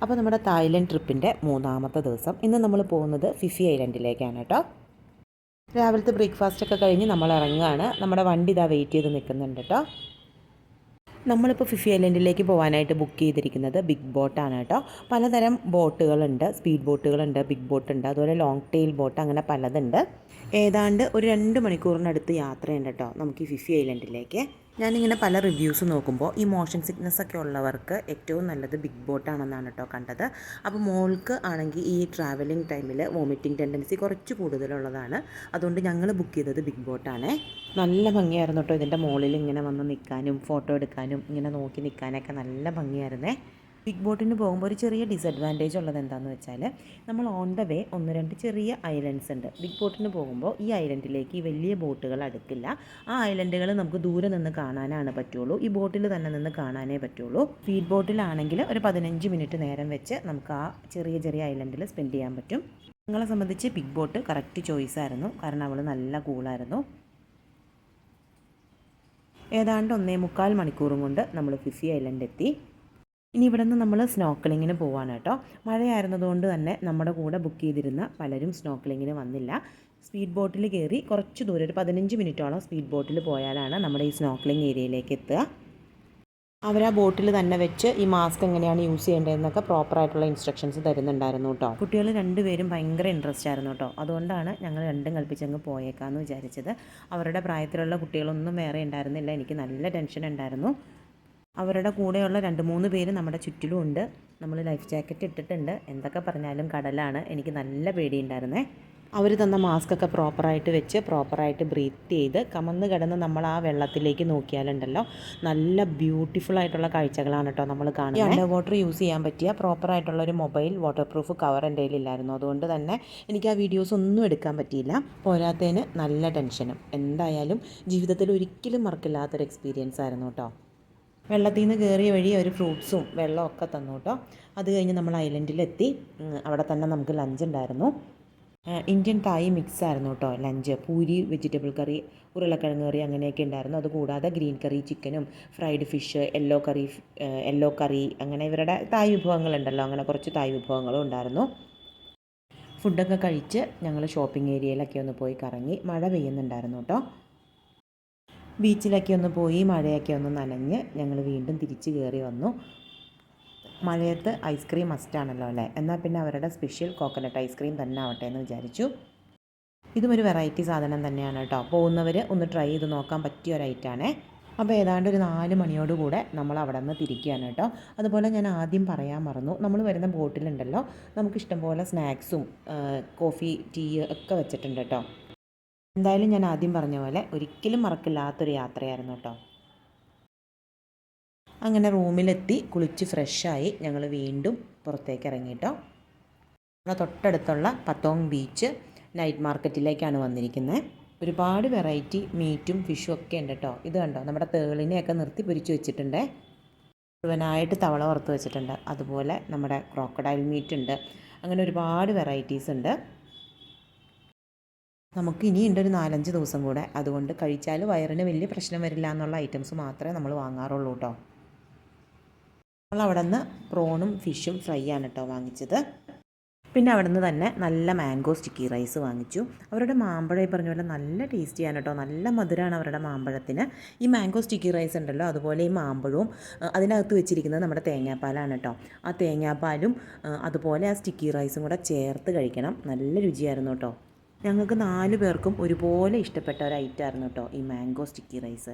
അപ്പോൾ നമ്മുടെ തായ്ലൻഡ് ട്രിപ്പിൻ്റെ മൂന്നാമത്തെ ദിവസം ഇന്ന് നമ്മൾ പോകുന്നത് ഫിഫി ഐലൻഡിലേക്കാണ് കേട്ടോ. രാവിലത്തെ ബ്രേക്ക്ഫാസ്റ്റൊക്കെ കഴിഞ്ഞ് നമ്മൾ ഇറങ്ങുകയാണ്. നമ്മുടെ വണ്ടി ഇതാ വെയിറ്റ് ചെയ്ത് നിൽക്കുന്നുണ്ട് കേട്ടോ. നമ്മളിപ്പോൾ ഫിഫി ഐലൻഡിലേക്ക് പോകാനായിട്ട് ബുക്ക് ചെയ്തിരിക്കുന്നത് ബിഗ് ബോട്ടാണ് കേട്ടോ. പലതരം ബോട്ടുകളുണ്ട്, സ്പീഡ് ബോട്ടുകളുണ്ട്, ബിഗ് ബോട്ടുണ്ട്, അതുപോലെ ലോങ് ടെയിൽ ബോട്ട്, അങ്ങനെ പലതുണ്ട്. ഏതാണ്ട് ഒരു 2 മണിക്കൂറിനടുത്ത് യാത്രയുണ്ട് കേട്ടോ നമുക്ക് ഈ ഫിഫി ഐലൻഡിലേക്ക്. ഞാനിങ്ങനെ പല റിവ്യൂസ് നോക്കുമ്പോൾ ഈ മോഷൻ സിക്നസ് ഒക്കെ ഉള്ളവർക്ക് ഏറ്റവും നല്ലത് ബിഗ് ബോട്ടാണെന്നാണ് കേട്ടോ കണ്ടത്. അപ്പോൾ മോൾക്ക് ആണെങ്കിൽ ഈ ട്രാവലിംഗ് ടൈമിൽ വോമിറ്റിംഗ് ടെൻഡൻസി കുറച്ച് കൂടുതലുള്ളതാണ്. അതുകൊണ്ട് ഞങ്ങൾ ബുക്ക് ചെയ്തത് ബിഗ് ബോട്ടാണ്. നല്ല ഭംഗിയായിരുന്നു കേട്ടോ ഇതിൻ്റെ മുകളിൽ ഇങ്ങനെ വന്ന് നിൽക്കാനും ഫോട്ടോ എടുക്കാനും ഇങ്ങനെ നോക്കി നിൽക്കാനൊക്കെ നല്ല ഭംഗിയായിരുന്നേ. ബിഗ് ബോട്ടിന് പോകുമ്പോൾ ഒരു ചെറിയ ഡിസഡ്വാൻറ്റേജ് ഉള്ളത് എന്താണെന്ന് വെച്ചാൽ നമ്മൾ ഓൺ ദ വേ 1-2 ചെറിയ ഐലൻഡ്സ് ഉണ്ട്. ബിഗ് ബോട്ടിന് പോകുമ്പോൾ ഈ ഐലൻഡിലേക്ക് ഈ വലിയ ബോട്ടുകൾ അടുക്കില്ല. ആ ഐലൻഡുകൾ നമുക്ക് ദൂരെ നിന്ന് കാണാനാണ് പറ്റുള്ളൂ, ഈ ബോട്ടിൽ തന്നെ നിന്ന് കാണാനേ പറ്റുള്ളൂ. സ്പീഡ് ബോട്ടിലാണെങ്കിൽ ഒരു 15 മിനിറ്റ് നേരം വെച്ച് നമുക്ക് ആ ചെറിയ ചെറിയ ഐലൻഡിൽ സ്പെൻഡ് ചെയ്യാൻ പറ്റും. ഞങ്ങളെ സംബന്ധിച്ച് ബിഗ് ബോട്ട് കറക്റ്റ് ചോയ്സായിരുന്നു, കാരണം അവൾ നല്ല കൂളായിരുന്നു. ഏതാണ്ട് 1.25 മണിക്കൂറും കൊണ്ട് നമ്മൾ ഫിഫി ഐലൻഡ് എത്തി. ഇനി ഇവിടെ നിന്ന് നമ്മൾ സ്നോക്കലിങ്ങിന് പോവാണ് കേട്ടോ. മഴയായിരുന്നതുകൊണ്ട് തന്നെ നമ്മുടെ കൂടെ ബുക്ക് ചെയ്തിരുന്ന പലരും സ്നോക്കലിങ്ങിന് വന്നില്ല. സ്പീഡ് ബോട്ടിൽ കയറി കുറച്ച് ദൂരം, ഒരു 15 മിനിറ്റോളം സ്പീഡ് ബോട്ടിൽ പോയാലാണ് നമ്മുടെ ഈ സ്നോക്കലിംഗ് ഏരിയയിലേക്ക് എത്തുക. അവർ ആ ബോട്ടിൽ തന്നെ വെച്ച് ഈ മാസ്ക് എങ്ങനെയാണ് യൂസ് ചെയ്യേണ്ടതെന്നൊക്കെ പ്രോപ്പറായിട്ടുള്ള ഇൻസ്ട്രക്ഷൻസ് തരുന്നുണ്ടായിരുന്നു കേട്ടോ. കുട്ടികൾ 2 പേരും ഭയങ്കര ഇൻട്രസ്റ്റ് ആയിരുന്നു കേട്ടോ. അതുകൊണ്ടാണ് ഞങ്ങൾ രണ്ടും കൽപ്പിച്ചങ്ങ് പോയേക്കാമെന്ന് വിചാരിച്ചത്. അവരുടെ പ്രായത്തിലുള്ള കുട്ടികളൊന്നും വേറെ ഉണ്ടായിരുന്നില്ല. എനിക്ക് നല്ല ടെൻഷൻ ഉണ്ടായിരുന്നു. അവരുടെ കൂടെയുള്ള 2-3 പേര് നമ്മുടെ ചുറ്റിലും ഉണ്ട്. നമ്മൾ ലൈഫ് ജാക്കറ്റ് ഇട്ടിട്ടുണ്ട്. എന്തൊക്കെ പറഞ്ഞാലും കടലാണ്, എനിക്ക് നല്ല പേടിയുണ്ടായിരുന്നേ. അവർ തന്ന മാസ്കൊക്കെ പ്രോപ്പറായിട്ട് വെച്ച് പ്രോപ്പറായിട്ട് ബ്രീത്ത് ചെയ്ത് കമന്ന് കിടന്ന് നമ്മൾ ആ വെള്ളത്തിലേക്ക് നോക്കിയാലുണ്ടല്ലോ നല്ല ബ്യൂട്ടിഫുൾ ആയിട്ടുള്ള കാഴ്ചകളാണ് കേട്ടോ നമ്മൾ കാണുന്നത്. ഈ അണ്ടർ വാട്ടർ യൂസ് ചെയ്യാൻ പറ്റിയ പ്രോപ്പറായിട്ടുള്ളൊരു മൊബൈൽ വാട്ടർ പ്രൂഫ് കവർ എൻ്റെ കയ്യിലില്ലായിരുന്നു. അതുകൊണ്ട് തന്നെ എനിക്ക് ആ വീഡിയോസ് ഒന്നും എടുക്കാൻ പറ്റിയില്ല. പോരാത്തതിന് നല്ല ടെൻഷനും. എന്തായാലും ജീവിതത്തിൽ ഒരിക്കലും മറക്കില്ലാത്തൊരു എക്സ്പീരിയൻസ് ആയിരുന്നു കേട്ടോ. വെള്ളത്തിൽ നിന്ന് കയറിയ വഴി ഒരു ഫ്രൂട്ട്സും വെള്ളമൊക്കെ തന്നു കേട്ടോ. അത് കഴിഞ്ഞ് നമ്മൾ ഐലൻഡിലെത്തി. അവിടെ തന്നെ നമുക്ക് ലഞ്ച് ഉണ്ടായിരുന്നു. ഇന്ത്യൻ തായ് മിക്സ് ആയിരുന്നു കേട്ടോ ലഞ്ച്. പൂരി, വെജിറ്റബിൾ കറി, ഉരുളക്കിഴങ്ങ് കറി അങ്ങനെയൊക്കെ ഉണ്ടായിരുന്നു. അതുകൂടാതെ ഗ്രീൻ കറി ചിക്കനും ഫ്രൈഡ് ഫിഷ്, യെല്ലോ കറി അങ്ങനെ ഇവരുടെ തായ് വിഭവങ്ങളുണ്ടല്ലോ, അങ്ങനെ കുറച്ച് തായ് വിഭവങ്ങളും ഉണ്ടായിരുന്നു. ഫുഡൊക്കെ കഴിച്ച് ഞങ്ങൾ ഷോപ്പിംഗ് ഏരിയയിലൊക്കെ ഒന്ന് പോയി കറങ്ങി. മഴ പെയ്യുന്നുണ്ടായിരുന്നു കേട്ടോ. ബീച്ചിലൊക്കെ ഒന്ന് പോയി മഴയൊക്കെ ഒന്ന് നനഞ്ഞ് ഞങ്ങൾ വീണ്ടും തിരിച്ച് കയറി വന്നു. മഴയത്ത് ഐസ്ക്രീം മസ്റ്റാണല്ലോ അല്ലേ, എന്നാൽ പിന്നെ അവരുടെ സ്പെഷ്യൽ കോക്കനട്ട് ഐസ്ക്രീം തന്നെ ആവട്ടെ എന്ന് വിചാരിച്ചു. ഇതും ഒരു വെറൈറ്റി സാധനം തന്നെയാണ് കേട്ടോ. പോകുന്നവർ ഒന്ന് ട്രൈ ചെയ്ത് നോക്കാൻ പറ്റിയ ഒരു ഐറ്റമാണേ. അപ്പോൾ ഏതാണ്ട് ഒരു 4 മണിയോടുകൂടെ നമ്മൾ അവിടെ നിന്ന് തിരിക്കുകയാണ് കേട്ടോ. അതുപോലെ ഞാൻ ആദ്യം പറയാൻ മറന്നു, നമ്മൾ വരുന്ന ബോട്ടിലുണ്ടല്ലോ നമുക്കിഷ്ടംപോലെ സ്നാക്സും കോഫി, ടീ ഒക്കെ വെച്ചിട്ടുണ്ട് കേട്ടോ. എന്തായാലും ഞാൻ ആദ്യം പറഞ്ഞ പോലെ ഒരിക്കലും മറക്കില്ലാത്തൊരു യാത്രയായിരുന്നു കേട്ടോ. അങ്ങനെ റൂമിലെത്തി കുളിച്ച് ഫ്രഷായി ഞങ്ങൾ വീണ്ടും പുറത്തേക്ക് ഇറങ്ങി കേട്ടോ. നമ്മുടെ തൊട്ടടുത്തുള്ള പത്തോങ് ബീച്ച് നൈറ്റ് മാർക്കറ്റിലേക്കാണ് വന്നിരിക്കുന്നത്. ഒരുപാട് വെറൈറ്റി മീറ്റും ഫിഷും ഒക്കെ ഉണ്ട് കേട്ടോ. ഇത് കണ്ടോ, നമ്മുടെ തേളിനെയൊക്കെ നിർത്തി പൊരിച്ച് വെച്ചിട്ടുണ്ട്. മുഴുവനായിട്ട് തവള വറുത്ത് വെച്ചിട്ടുണ്ട്. അതുപോലെ നമ്മുടെ ക്രോക്കഡൈൽ മീറ്റ് ഉണ്ട്. അങ്ങനെ ഒരുപാട് വെറൈറ്റീസ് ഉണ്ട്. നമുക്ക് ഇനിയുണ്ട് ഒരു 4-5 ദിവസം കൂടെ. അതുകൊണ്ട് കഴിച്ചാൽ വയറിന് വലിയ പ്രശ്നം വരില്ല എന്നുള്ള ഐറ്റംസ് മാത്രമേ നമ്മൾ വാങ്ങാറുള്ളൂ കേട്ടോ. നമ്മൾ അവിടെ നിന്ന് പ്രോണും ഫിഷും ഫ്രൈ ആണ് കേട്ടോ വാങ്ങിച്ചത്. പിന്നെ അവിടെ നിന്ന് തന്നെ നല്ല മാംഗോ സ്റ്റിക്കി റൈസ് വാങ്ങിച്ചു. അവരുടെ മാമ്പഴം ഈ പറഞ്ഞ പോലെ നല്ല ടേസ്റ്റിയാണ് കേട്ടോ. നല്ല മധുരമാണ് അവരുടെ മാമ്പഴത്തിന്. ഈ മാംഗോ സ്റ്റിക്കി റൈസ് ഉണ്ടല്ലോ, അതുപോലെ ഈ മാമ്പഴവും അതിനകത്ത് വെച്ചിരിക്കുന്നത് നമ്മുടെ തേങ്ങാപ്പാലാണ് കേട്ടോ. ആ തേങ്ങാപ്പാലും അതുപോലെ ആ സ്റ്റിക്കി റൈസും കൂടെ ചേർത്ത് കഴിക്കണം. നല്ല രുചിയായിരുന്നു കേട്ടോ. ഞങ്ങൾക്ക് 4 പേർക്കും ഒരുപോലെ ഇഷ്ടപ്പെട്ട ഒരു ഐറ്റമായിരുന്നു കേട്ടോ ഈ മാംഗോ സ്റ്റിക്കി റൈസ്.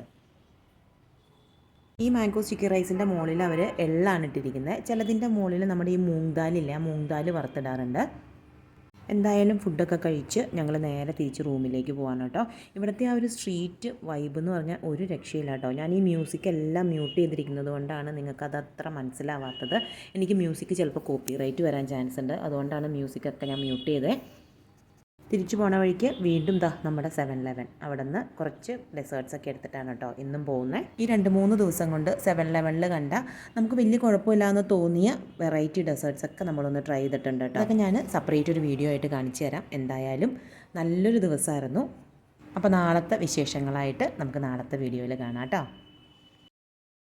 ഈ മാംഗോ സ്റ്റിക്കി റൈസിൻ്റെ മുകളിൽ അവർ എള്ളാണ് ഇട്ടിരിക്കുന്നത്. ചിലതിൻ്റെ മുകളിൽ നമ്മുടെ ഈ മൂങ് ദാലില്ലേ, ആ മൂങ് ദാൽ വറുത്തിടാറുണ്ട്. എന്തായാലും ഫുഡൊക്കെ കഴിച്ച് ഞങ്ങൾ നേരെ തിരിച്ച് റൂമിലേക്ക് പോകാൻ കേട്ടോ. ഇവിടുത്തെ ആ ഒരു സ്ട്രീറ്റ് വൈബ് എന്ന് പറഞ്ഞാൽ ഒരു രക്ഷയില്ല കേട്ടോ. ഞാൻ ഈ മ്യൂസിക് എല്ലാം മ്യൂട്ട് ചെയ്തിരിക്കുന്നത് കൊണ്ടാണ് നിങ്ങൾക്കത് അത്ര മനസ്സിലാവാത്തത്. എനിക്ക് മ്യൂസിക് ചിലപ്പോൾ കോപ്പി റൈറ്റ് വരാൻ ചാൻസ് ഉണ്ട്. അതുകൊണ്ടാണ് മ്യൂസിക്കൊക്കെ ഞാൻ മ്യൂട്ട് ചെയ്തത്. തിരിച്ചു പോണ വഴിക്ക് വീണ്ടും നമ്മുടെ 7-Eleven അവിടെ നിന്ന് കുറച്ച് ഡെസേർട്ട്സൊക്കെ എടുത്തിട്ടാണ് കേട്ടോ ഇന്നും പോകുന്നത്. ഈ 2-3 ദിവസം കൊണ്ട് 7-Elevenൽ കണ്ട നമുക്ക് വലിയ കുഴപ്പമില്ലാന്ന് തോന്നിയ വെറൈറ്റി ഡെസേർട്ട്സൊക്കെ നമ്മളൊന്ന് ട്രൈ ചെയ്തിട്ടുണ്ട് കേട്ടോ. അതൊക്കെ ഞാൻ സെപ്പറേറ്റ് ഒരു വീഡിയോ ആയിട്ട് കാണിച്ചു തരാം. എന്തായാലും നല്ലൊരു ദിവസമായിരുന്നു. അപ്പോൾ നാളത്തെ വിശേഷങ്ങളായിട്ട് നമുക്ക് നാളത്തെ വീഡിയോയിൽ കാണാം കേട്ടോ.